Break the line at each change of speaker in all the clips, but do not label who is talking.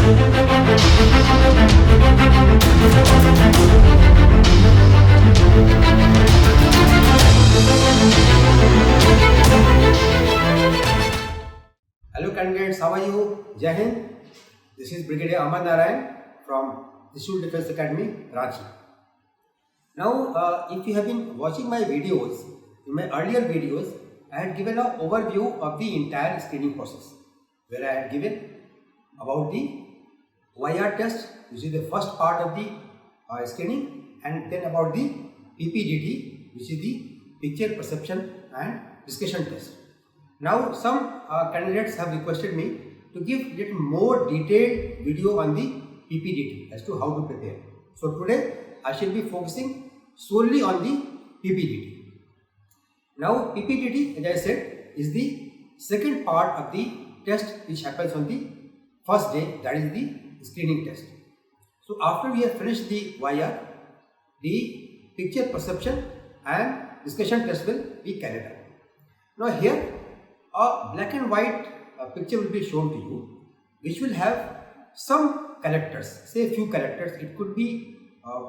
Hello candidates, how are you? Jai Hind. This is Brigadier Amar Narayan from the Civil Defence Academy, Ranchi. Now, if you have been watching my videos, in my earlier videos, I had given an overview of the entire screening process, where I had given about the YR test, which is the first part of the screening, and then about the PPDT, which is the picture perception and discussion test. Now, some candidates have requested me to give little more detailed video on the PPDT as to how to prepare. So today I shall be focusing solely on the PPDT. Now, PPDT, as I said, is the second part of the test which happens on the first day, that is the screening test. So after we have finished the YR, the picture perception and discussion test will be carried out. Now here a black and white picture will be shown to you, which will have some characters, say a few characters. It could be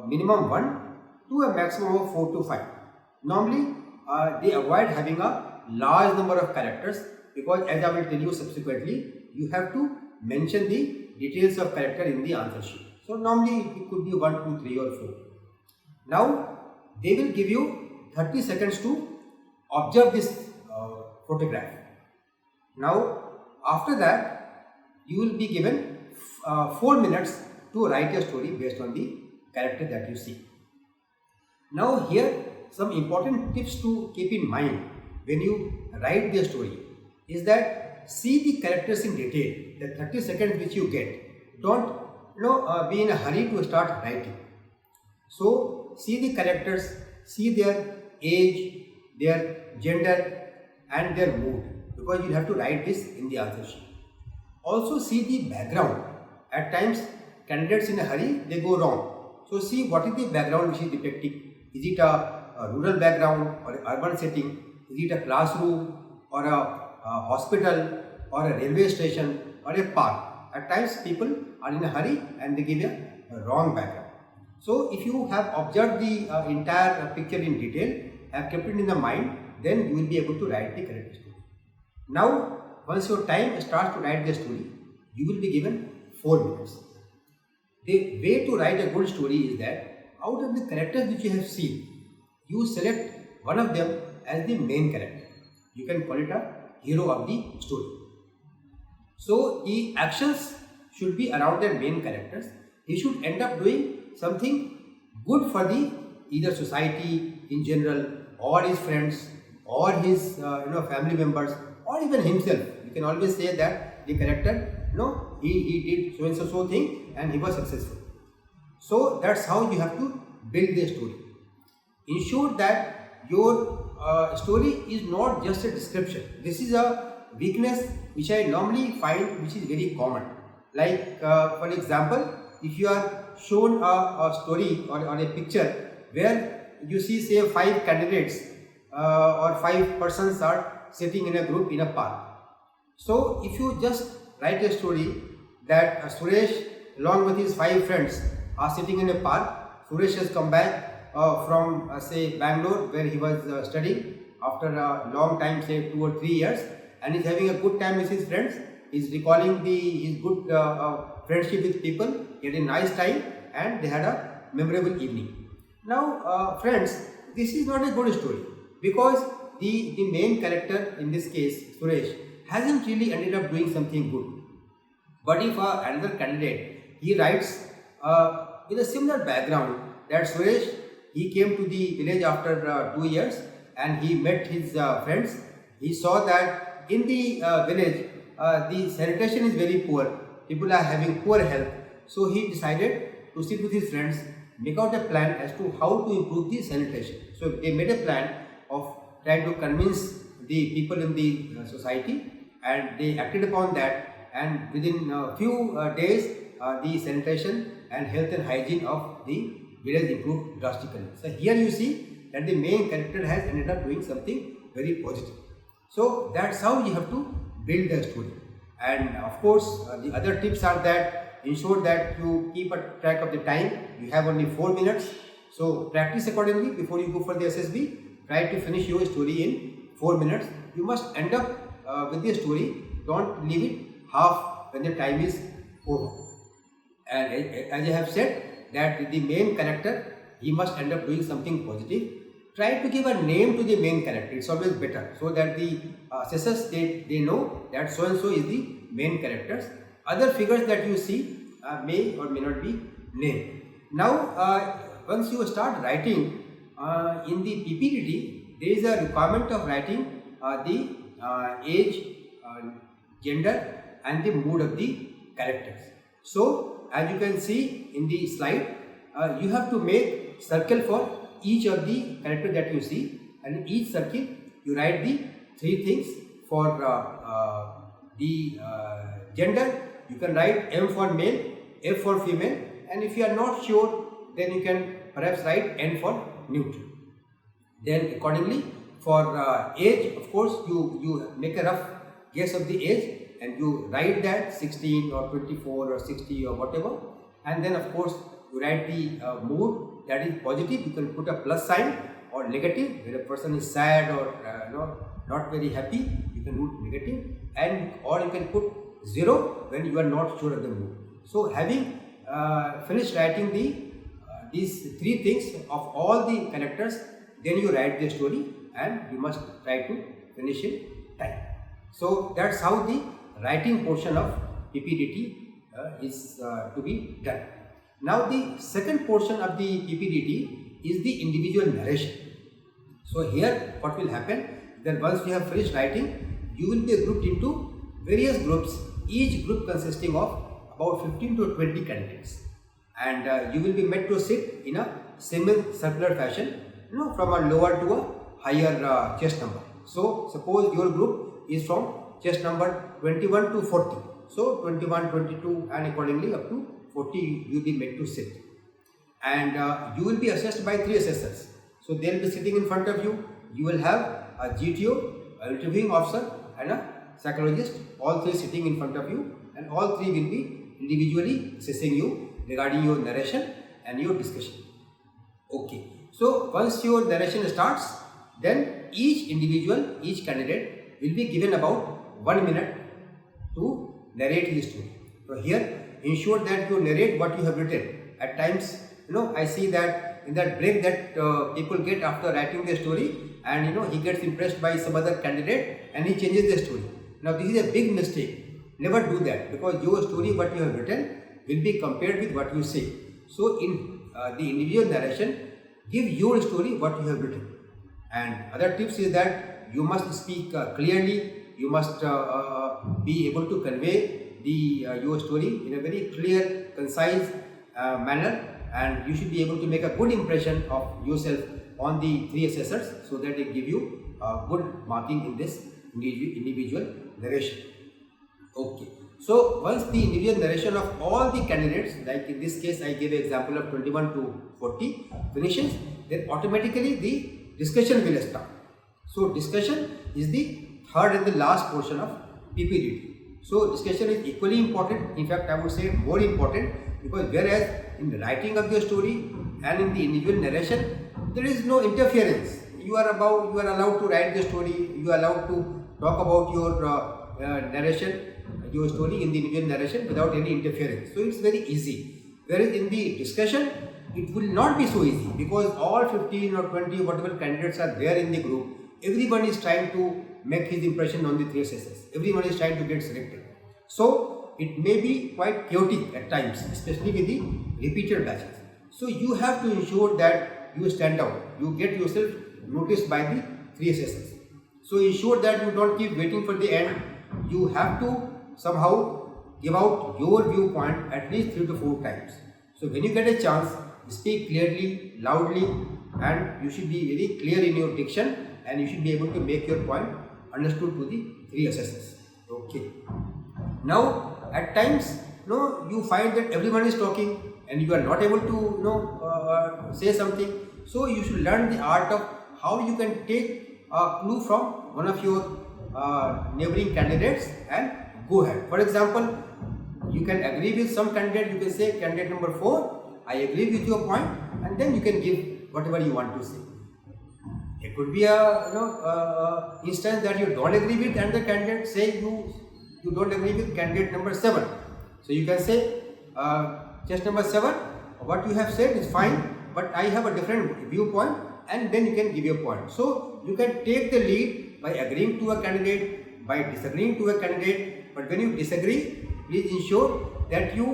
minimum 1 to a maximum of 4 to 5. Normally they avoid having a large number of characters, because as I will tell you subsequently, you have to mention the details of character in the answer sheet. So normally it could be 1, 2, 3 or 4. Now they will give you 30 seconds to observe this photograph. Now after that you will be given 4 minutes to write a story based on the character that you see. Now here some important tips to keep in mind when you write the story is that see the characters in detail. The 30 seconds which you get, don't be in a hurry to start writing. So see the characters, see their age, their gender and their mood, because you have to write this in the answer sheet. Also see the background. At times candidates in a hurry, they go wrong. So see what is the background which is depicting. Is it a rural background or an urban setting? Is it a classroom or a hospital or a railway station or a park? At times people are in a hurry and they give a wrong background. So if you have observed the entire picture in detail, have kept it in the mind, then you will be able to write the correct story. Now, once your time starts to write the story, you will be given 4 minutes. The way to write a good story is that out of the characters which you have seen, you select one of them as the main character. You can call it a hero of the story. So the actions should be around their main characters. He should end up doing something good for the either society in general, or his friends, or his family members, or even himself. You can always say that the character, he did so and so thing and he was successful. So that's how you have to build the story. Ensure that your story is not just a description. This is a weakness which I normally find which is very common. Like for example, if you are shown a story or a picture where you see say 5 candidates or 5 persons are sitting in a group in a park. So if you just write a story that Suresh along with his 5 friends are sitting in a park. Suresh has come back from say Bangalore, where he was studying after a long time, say 2 or 3 years, and is having a good time with his friends. He is recalling his good friendship with people. He had a nice time and they had a memorable evening. Now friends, this is not a good story, because the main character in this case, Suresh, hasn't really ended up doing something good. But if another candidate, he writes with a similar background, that Suresh, he came to the village after 2 years and he met his friends. He saw that in the village the sanitation is very poor, people are having poor health. So he decided to sit with his friends, make out a plan as to how to improve the sanitation. So they made a plan of trying to convince the people in the society, and they acted upon that, and within a few days the sanitation and health and hygiene of the village improved drastically. So here you see that the main character has ended up doing something very positive. So that's how you have to build the story. And of course the other tips are that ensure that you keep a track of the time. You have only 4 minutes. So practice accordingly before you go for the SSB. Try to finish your story in 4 minutes. You must end up with the story. Don't leave it half when the time is over. And as I have said that the main character, he must end up doing something positive. Try to give a name to the main character. It's always better, so that the assessors, they know that so and so is the main characters. Other figures that you see may or may not be named. Now, once you start writing in the PPDT, there is a requirement of writing the age, gender, and the mood of the characters. So, as you can see in the slide, you have to make circle for each of the character that you see, and in each circle you write the 3 things. For the gender, you can write M for male, F for female, and if you are not sure, then you can perhaps write N for neutral. Then accordingly, for age, of course, you make a rough guess of the age and you write that 16 or 24 or 60 or whatever, and then of course you write the mood. That is positive, you can put a plus sign, or negative, when a person is sad or not very happy, you can put negative, and or you can put 0 when you are not sure of the mood. So having finished writing these 3 things of all the characters, then you write the story and you must try to finish in time. So that's how the writing portion of PPDT is to be done. Now the second portion of the PPDT is the individual narration. So here what will happen, then once you have finished writing, you will be grouped into various groups, each group consisting of about 15 to 20 candidates, and you will be made to sit in a semi-circular fashion, from a lower to a higher chest number. So suppose your group is from chest number 21 to 40. So 21, 22 and accordingly up to 40 you will be made to sit, and you will be assessed by 3 assessors. So they will be sitting in front of you. You will have a GTO, an interviewing officer, and a psychologist, all 3 sitting in front of you, and all 3 will be individually assessing you regarding your narration and your discussion. Okay, so once your narration starts, then each individual, each candidate will be given about 1 minute to narrate his story. So here, ensure that you narrate what you have written. At times, I see that in that break that people get after writing their story, and he gets impressed by some other candidate and he changes the story. Now this is a big mistake. Never do that, because your story, what you have written, will be compared with what you say. So in the individual narration, give your story what you have written. And other tips is that you must speak clearly. You must be able to convey your story in a very clear, concise manner, and you should be able to make a good impression of yourself on the 3 assessors, so that they give you good marking in this individual narration. Okay, so once the individual narration of all the candidates, like in this case I gave an example of 21 to 40 finishes, then automatically the discussion will start. So discussion is the third and the last portion of PPDT. So discussion is equally important, in fact I would say more important, because whereas in the writing of your story and in the individual narration, there is no interference. You are allowed to write the story, you are allowed to talk about your narration, your story in the individual narration without any interference. So it's very easy. Whereas in the discussion, it will not be so easy, because all 15 or 20 whatever candidates are there in the group, everyone is trying to make his impression on the 3 assessors. Everyone is trying to get selected. So it may be quite chaotic at times, especially with the repeated batches. So you have to ensure that you stand out. You get yourself noticed by the 3 assessors. So ensure that you don't keep waiting for the end. You have to somehow give out your viewpoint at least 3 to 4 times. So when you get a chance, speak clearly, loudly, and you should be very clear in your diction, and you should be able to make your point understood to the 3 assessors. Okay. Now at times, you find that everyone is talking and you are not able to say something. So you should learn the art of how you can take a clue from one of your neighboring candidates and go ahead. For example, you can agree with some candidate. You can say candidate number 4, I agree with your point, and then you can give whatever you want to say. It could be a instance that you don't agree with, and the candidate say you don't agree with candidate number 7. So you can say just number 7, what you have said is fine, but I have a different viewpoint, and then you can give your point. So you can take the lead by agreeing to a candidate, by disagreeing to a candidate. But when you disagree, please ensure that you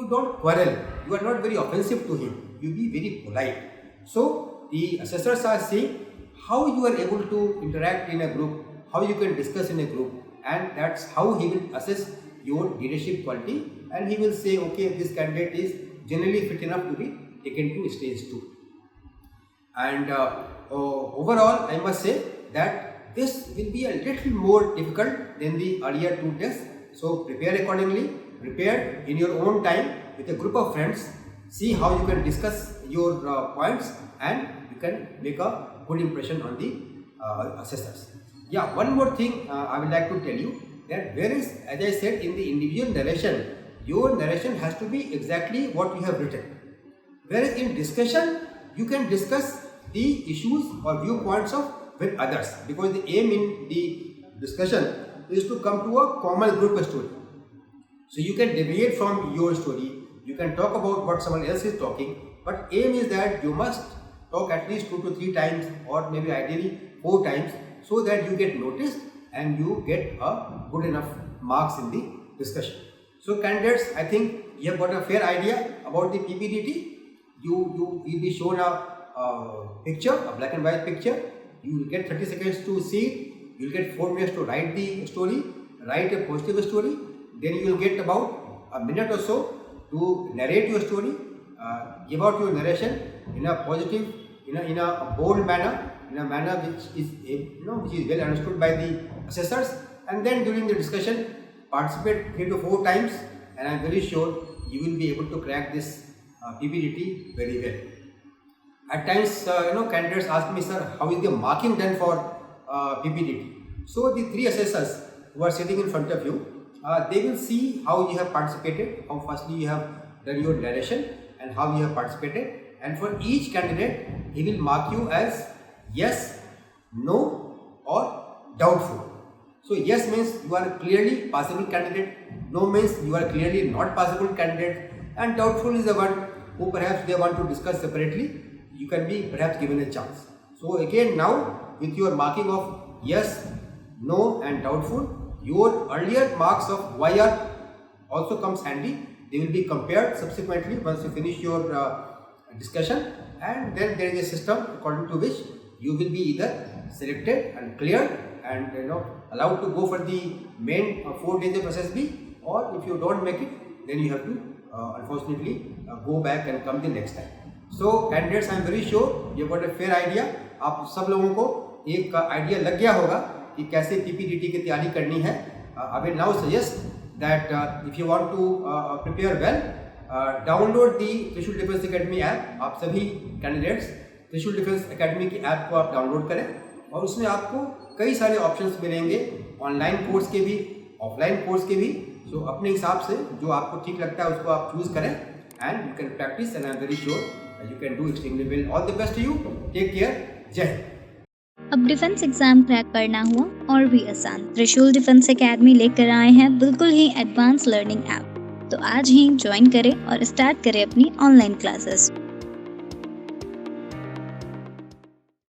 don't quarrel. You are not very offensive to him. You be very polite. So the assessors are seeing how you are able to interact in a group, how you can discuss in a group, and that's how he will assess your leadership quality, and he will say, okay, this candidate is generally fit enough to be taken to stage 2. And overall, I must say that this will be a little more difficult than the earlier 2 tests. So prepare accordingly, prepare in your own time with a group of friends, see how you can discuss your points, and you can make a good impression on the assessors. Yeah, one more thing I would like to tell you, that whereas, as I said, in the individual narration, your narration has to be exactly what you have written. Whereas in discussion, you can discuss the issues or viewpoints of with others, because the aim in the discussion is to come to a common group story. So you can deviate from your story, you can talk about what someone else is talking, but aim is that you must talk at least 2 to 3 times, or maybe ideally 4 times, so that you get noticed and you get a good enough marks in the discussion. So candidates, I think you have got a fair idea about the PPDT. You will be shown a picture, a black and white picture. You will get 30 seconds to see it. You will get 4 minutes to write the story, write a positive story. Then you will get about a minute or so to narrate your story, give out your narration in a positive, in a bold manner, in a manner which is well understood by the assessors. And then during the discussion, participate 3 to 4 times, and I am very sure you will be able to crack this PPDT very well. At times, candidates ask me, sir, how is the marking done for PPDT? So the 3 assessors who are sitting in front of you, they will see how you have participated, how firstly you have done your narration, and how you have participated. And for each candidate, he will mark you as yes, no, or doubtful. So yes means you are clearly possible candidate, no means you are clearly not possible candidate, and doubtful is the one who perhaps they want to discuss separately. You can be perhaps given a chance. So again, now with your marking of yes, no, and doubtful, your earlier marks of YR also comes handy. They will be compared subsequently once you finish your discussion, and then there is a system according to which you will be either selected and cleared and allowed to go for the main 4 days of SSB, or if you don't make it, then you have to unfortunately go back and come the next time. So candidates, I am very sure you got a fair idea. आप सब लोगों को एक idea लग गया होगा कि कैसे PPDT की तैयारी करनी है. I will now suggest that if you want to prepare well, download the Trishul Defence Academy app. आप सभी candidates Trishul Defence Academy की ऐप को आप डाउनलोड करें, और उसमें आपको कई सारे ऑप्शंस मिलेंगे, ऑनलाइन कोर्स के भी, ऑफलाइन कोर्स के भी. सो अपने हिसाब से जो आपको ठीक लगता है उसको आप चूज करें, and you can practice, and I am very sure you can do extremely well. All the best to you. Take care. Jai Hind.
अब डिफेंस एग्जाम क्रैक करना हुआ और भी आसान, त्रिशूल डिफेंस एकेडमी लेकर आए हैं बिल्कुल ही एडवांस लर्निंग ऐप. तो आज ही ज्वाइन करें और स्टार्ट करें अपनी ऑनलाइन क्लासेस.